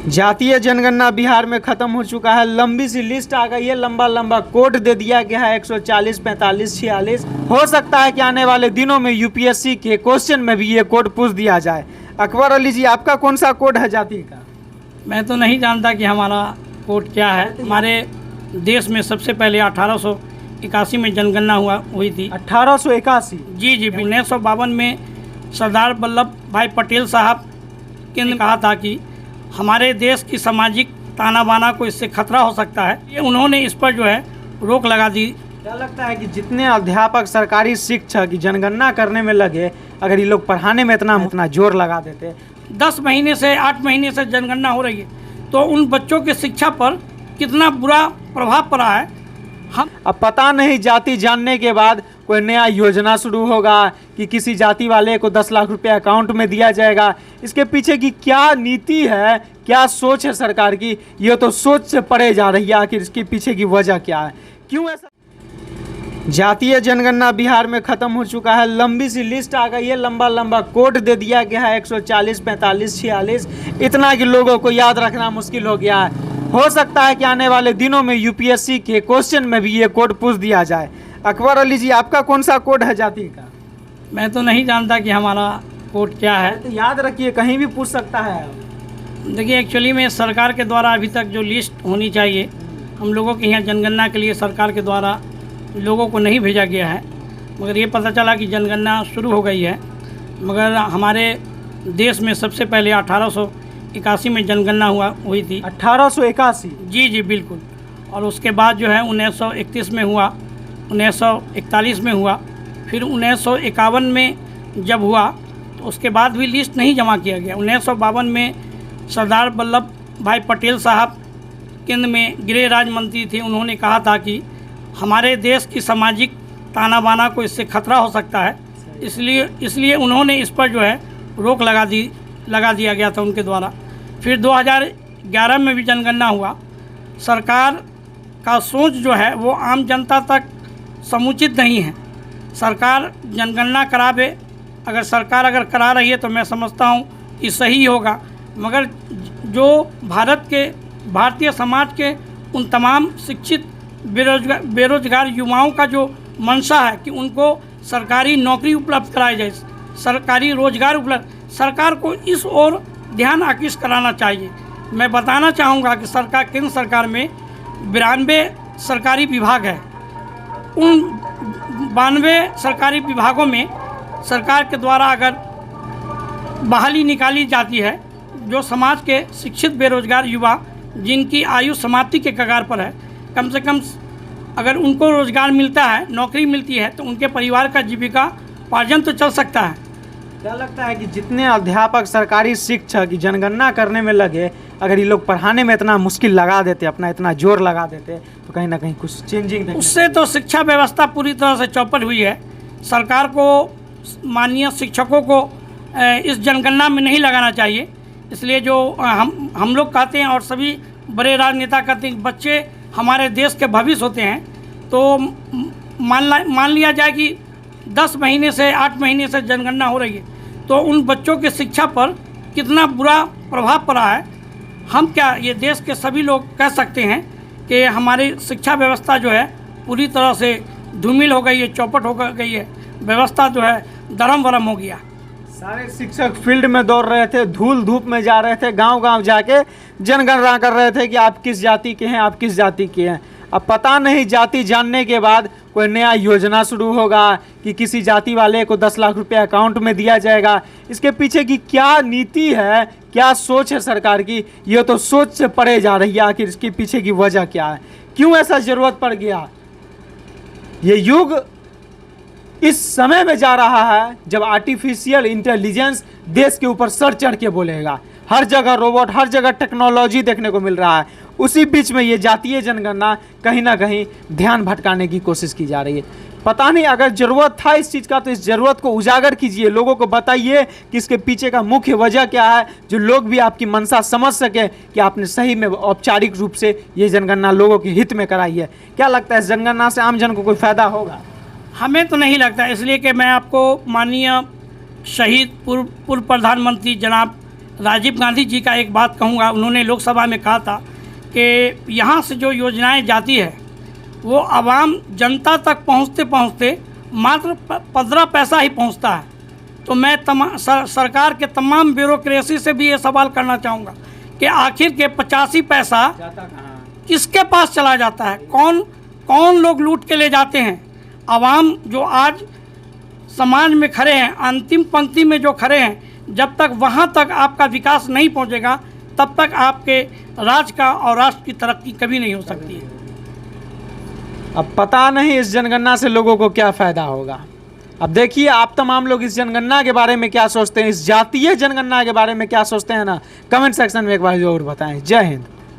जातीय जनगणना बिहार में खत्म हो चुका है। लंबी सी लिस्ट आ गई है, लंबा लंबा कोड दे दिया गया है 140, 45, 46। हो सकता है कि आने वाले दिनों में यूपीएससी के क्वेश्चन में भी ये कोड पूछ दिया जाए। अकबर अली जी, आपका कौन सा कोड है जाति का? मैं तो नहीं जानता कि हमारा कोड क्या है। हमारे देश में सबसे पहले 1881 में जनगणना हुई थी। 1881? जी 1952 में सरदार वल्लभ भाई पटेल साहब ने कहा था कि हमारे देश की सामाजिक ताना बाना को इससे खतरा हो सकता है। ये उन्होंने इस पर जो है रोक लगा दी। क्या लगता है कि जितने अध्यापक, सरकारी शिक्षक जनगणना करने में लगे, अगर ये लोग पढ़ाने में इतना जोर लगा देते? 10 महीने से 8 महीने से जनगणना हो रही है, तो उन बच्चों की शिक्षा पर कितना बुरा प्रभाव पड़ा है। हम अब पता नहीं जाति जानने के बाद कोई नया योजना शुरू होगा कि किसी जाति वाले को 10 लाख रुपए अकाउंट में दिया जाएगा। इसके पीछे की क्या नीति है, क्या सोच है सरकार की, ये तो सोच से परे जा रही है। आखिर इसके पीछे की वजह क्या है, क्यों ऐसा? जातीय जनगणना बिहार में खत्म हो चुका है। लंबी सी लिस्ट आ गई है, लंबा लंबा कोड दे दिया गया है 140, 45, 46। इतना कि लोगों को याद रखना मुश्किल हो गया है। हो सकता है कि आने वाले दिनों में यूपीएससी के क्वेश्चन में भी ये कोड पूछ दिया जाए। अकबर अली जी, आपका कौन सा कोड है जाति का? मैं तो नहीं जानता कि हमारा कोड क्या है। तो याद रखिए, कहीं भी पूछ सकता है। देखिए, एक्चुअली में सरकार के द्वारा अभी तक जो लिस्ट होनी चाहिए, हम लोगों के यहाँ जनगणना के लिए सरकार के द्वारा लोगों को नहीं भेजा गया है। मगर ये पता चला कि जनगणना शुरू हो गई है। मगर हमारे देश में सबसे पहले 1881 में जनगणना हुई थी। 1881? जी बिल्कुल। और उसके बाद जो है 1931 में हुआ, 1941 में हुआ, फिर 1951 में जब हुआ तो उसके बाद भी लिस्ट नहीं जमा किया गया। 1952 में सरदार वल्लभ भाई पटेल साहब केंद्र में गृह राज्य मंत्री थे। उन्होंने कहा था कि हमारे देश की सामाजिक ताना बाना को इससे खतरा हो सकता है। इसलिए उन्होंने इस पर जो है रोक लगा दिया गया था उनके द्वारा। फिर 2011 में भी जनगणना हुआ। सरकार का सोच जो है वो आम जनता तक समुचित नहीं है। सरकार जनगणना करावे, अगर सरकार करा रही है तो मैं समझता हूँ कि सही होगा। मगर जो भारतीय समाज के उन तमाम शिक्षित बेरोजगार युवाओं का जो मंशा है कि उनको सरकारी नौकरी उपलब्ध कराई जाए, सरकारी रोजगार उपलब्ध, सरकार को इस ओर ध्यान आकृष्ट कराना चाहिए। मैं बताना चाहूँगा कि केंद्र सरकार में 92 सरकारी विभाग है। उन 92 सरकारी विभागों में सरकार के द्वारा अगर बहाली निकाली जाती है, जो समाज के शिक्षित बेरोजगार युवा जिनकी आयु समाप्ति के कगार पर है, कम से कम अगर उनको रोजगार मिलता है, नौकरी मिलती है, तो उनके परिवार का जीविका उपार्जन तो चल सकता है। क्या लगता है कि जितने अध्यापक, सरकारी शिक्षक जनगणना करने में लगे, अगर ये लोग पढ़ाने में इतना मुश्किल लगा देते, अपना इतना जोर लगा देते, तो कहीं ना कहीं कुछ चेंजिंग उससे तो शिक्षा व्यवस्था पूरी तरह से चौपट हुई है। सरकार को, माननीय शिक्षकों को इस जनगणना में नहीं लगाना चाहिए। इसलिए जो हम लोग कहते हैं और सभी बड़े राजनेता कहते हैं, बच्चे हमारे देश के भविष्य होते हैं, तो मान लिया जाए कि 10 महीने से 8 महीने से जनगणना हो रही है, तो उन बच्चों की शिक्षा पर कितना बुरा प्रभाव पड़ा है। हम क्या, ये देश के सभी लोग कह सकते हैं कि हमारी शिक्षा व्यवस्था जो है पूरी तरह से धूमिल हो गई है, चौपट हो गई है, व्यवस्था जो है दरम बरम हो गया। सारे शिक्षक फील्ड में दौड़ रहे थे, धूल धूप में जा रहे थे, गांव-गांव जाके जनगणना कर रहे थे कि आप किस जाति के हैं, आप किस जाति के हैं। अब पता नहीं जाति जानने के बाद कोई नया योजना शुरू होगा कि किसी जाति वाले को 10 लाख रुपए अकाउंट में दिया जाएगा। इसके पीछे की क्या नीति है, क्या सोच है सरकार की, ये तो सोच से परे जा रही है। आखिर इसके पीछे की वजह क्या है, क्यों ऐसा जरूरत पड़ गया? ये युग इस समय में जा रहा है जब आर्टिफिशियल इंटेलिजेंस देश के ऊपर सर चढ़ के बोलेगा। हर जगह रोबोट, हर जगह टेक्नोलॉजी देखने को मिल रहा है। उसी बीच में ये जातीय जनगणना कहीं ना कहीं ध्यान भटकाने की कोशिश की जा रही है। पता नहीं, अगर ज़रूरत था इस चीज़ का तो इस ज़रूरत को उजागर कीजिए, लोगों को बताइए कि इसके पीछे का मुख्य वजह क्या है, जो लोग भी आपकी मंशा समझ सके कि आपने सही में औपचारिक रूप से ये जनगणना लोगों के हित में कराई है। क्या लगता है, इस जनगणना से आम जन को कोई फ़ायदा होगा? हमें तो नहीं लगता, इसलिए कि मैं आपको माननीय शहीद पूर्व प्रधानमंत्री जनाब राजीव गांधी जी का एक बात कहूँगा, उन्होंने लोकसभा में कहा था कि यहाँ से जो योजनाएं जाती है वो आवाम जनता तक पहुँचते पहुँचते मात्र 15 पैसा ही पहुँचता है। तो मैं सरकार के तमाम ब्यूरोक्रेसी से भी ये सवाल करना चाहूँगा कि आखिर के 85 पैसा किसके पास चला जाता है, कौन लोग लूट के ले जाते हैं। आवाम जो आज समाज में खड़े हैं, अंतिम पंक्ति में जो खड़े हैं, जब तक वहाँ तक आपका विकास नहीं पहुँचेगा तब तक आपके राज्य का और राष्ट्र की तरक्की कभी नहीं हो सकती है। अब पता नहीं इस जनगणना से लोगों को क्या फ़ायदा होगा। अब देखिए आप तमाम लोग इस जनगणना के बारे में क्या सोचते हैं, इस जातीय जनगणना के बारे में क्या सोचते हैं ना, कमेंट सेक्शन में एक बार जरूर बताएं। जय हिंद।